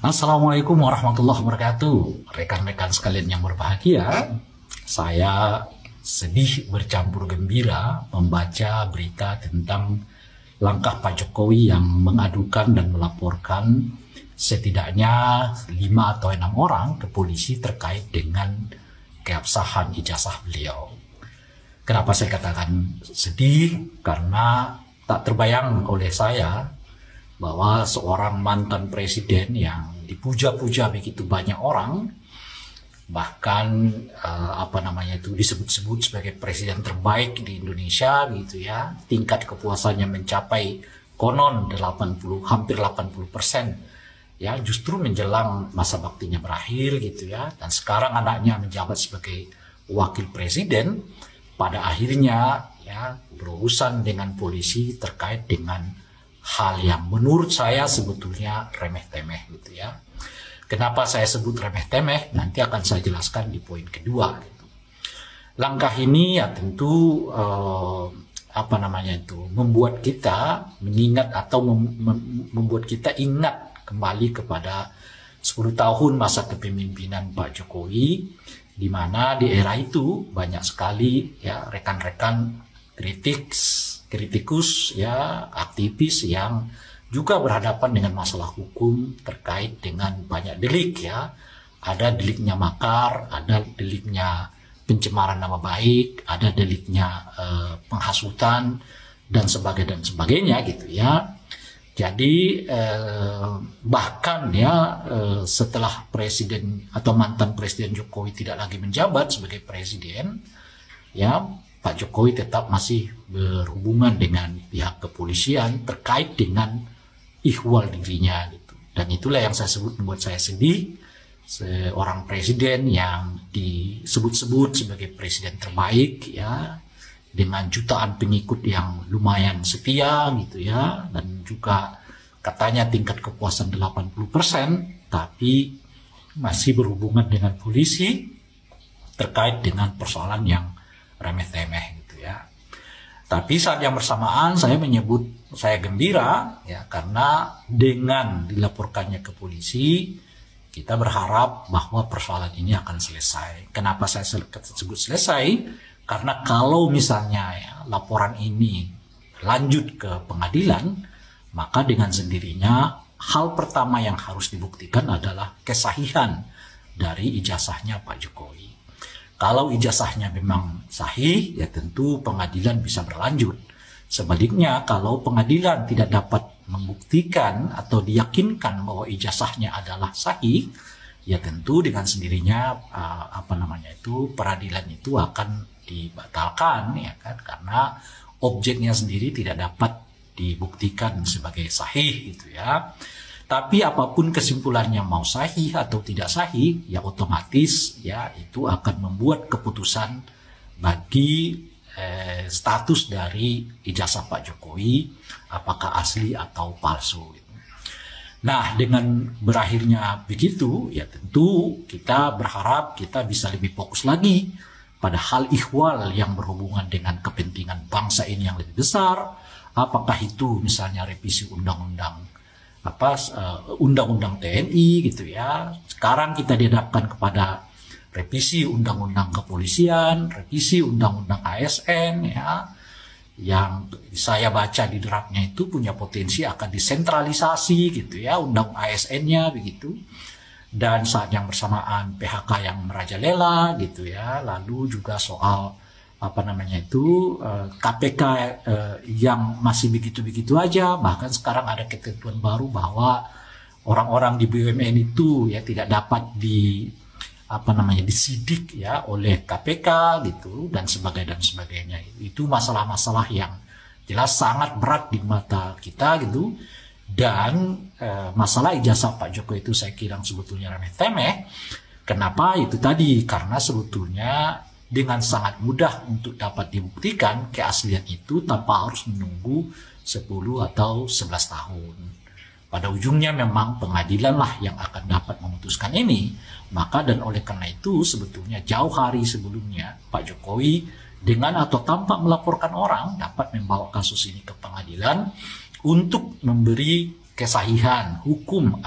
Assalamualaikum warahmatullahi wabarakatuh. Rekan-rekan sekalian yang berbahagia, saya sedih bercampur gembira membaca berita tentang langkah Pak Jokowi yang mengadukan dan melaporkan setidaknya 5 atau 6 orang ke polisi terkait dengan keabsahan ijazah beliau. Kenapa saya katakan sedih? Karena tak terbayang oleh saya bahwa seorang mantan presiden yang dipuja-puja begitu banyak orang, bahkan disebut-sebut sebagai presiden terbaik di Indonesia gitu ya, tingkat kepuasannya mencapai konon 80, hampir 80%, ya, justru menjelang masa baktinya berakhir gitu ya, dan sekarang anaknya menjabat sebagai wakil presiden, pada akhirnya ya berurusan dengan polisi terkait dengan hal yang menurut saya sebetulnya remeh-temeh gitu ya. Kenapa saya sebut remeh-temeh? Nanti akan saya jelaskan di poin kedua. Gitu. Langkah ini ya tentu membuat kita mengingat atau membuat kita ingat kembali kepada 10 tahun masa kepemimpinan Pak Jokowi, di mana di era itu banyak sekali ya rekan-rekan kritikus ya, aktivis yang juga berhadapan dengan masalah hukum terkait dengan banyak delik ya. Ada deliknya makar, ada deliknya pencemaran nama baik, ada deliknya penghasutan dan sebagainya gitu ya. Jadi bahkan ya setelah presiden atau mantan presiden Jokowi tidak lagi menjabat sebagai presiden, ya Pak Jokowi tetap masih berhubungan dengan pihak kepolisian terkait dengan ihwal dirinya gitu. Dan itulah yang saya sebut membuat saya sedih, seorang presiden yang disebut-sebut sebagai presiden terbaik ya, dengan jutaan pengikut yang lumayan setia gitu ya, dan juga katanya tingkat kepuasan 80%, tapi masih berhubungan dengan polisi terkait dengan persoalan yang remeh-temeh gitu ya. Tapi saat yang bersamaan saya gembira ya, karena dengan dilaporkannya ke polisi kita berharap bahwa persoalan ini akan selesai. Kenapa saya sebut selesai? Karena kalau misalnya ya, laporan ini lanjut ke pengadilan, maka dengan sendirinya hal pertama yang harus dibuktikan adalah kesahihan dari ijazahnya Pak Jokowi. Kalau ijazahnya memang sahih, ya tentu pengadilan bisa berlanjut. Sebaliknya, kalau pengadilan tidak dapat membuktikan atau diyakinkan bahwa ijazahnya adalah sahih, ya tentu dengan sendirinya peradilan itu akan dibatalkan, ya kan? Karena objeknya sendiri tidak dapat dibuktikan sebagai sahih, gitu ya. Tapi apapun kesimpulannya, mau sahih atau tidak sahih, ya otomatis ya itu akan membuat keputusan bagi status dari ijazah Pak Jokowi, apakah asli atau palsu. Nah, dengan berakhirnya begitu, ya tentu kita berharap kita bisa lebih fokus lagi pada hal ihwal yang berhubungan dengan kepentingan bangsa ini yang lebih besar. Apakah itu misalnya revisi undang-undang TNI gitu ya. Sekarang kita dihadapkan kepada revisi undang-undang kepolisian, revisi undang-undang ASN ya, yang saya baca di draftnya itu punya potensi akan disentralisasi gitu ya, undang ASN-nya begitu. Dan saat yang bersamaan PHK yang merajalela gitu ya, lalu juga soal KPK yang masih begitu-begitu aja. Bahkan sekarang ada ketentuan baru bahwa orang-orang di BUMN itu ya tidak dapat disidik ya oleh KPK gitu dan sebagainya. Itu masalah-masalah yang jelas sangat berat di mata kita gitu. Dan masalah ijazah Pak Jokowi itu saya kira sebetulnya remeh-temeh. Kenapa? Itu tadi, karena sebetulnya dengan sangat mudah untuk dapat dibuktikan keaslian itu tanpa harus menunggu 10 atau 11 tahun. Pada ujungnya memang pengadilan lah yang akan dapat memutuskan ini. Maka dan oleh karena itu sebetulnya jauh hari sebelumnya Pak Jokowi dengan atau tanpa melaporkan orang dapat membawa kasus ini ke pengadilan untuk memberi kesahihan hukum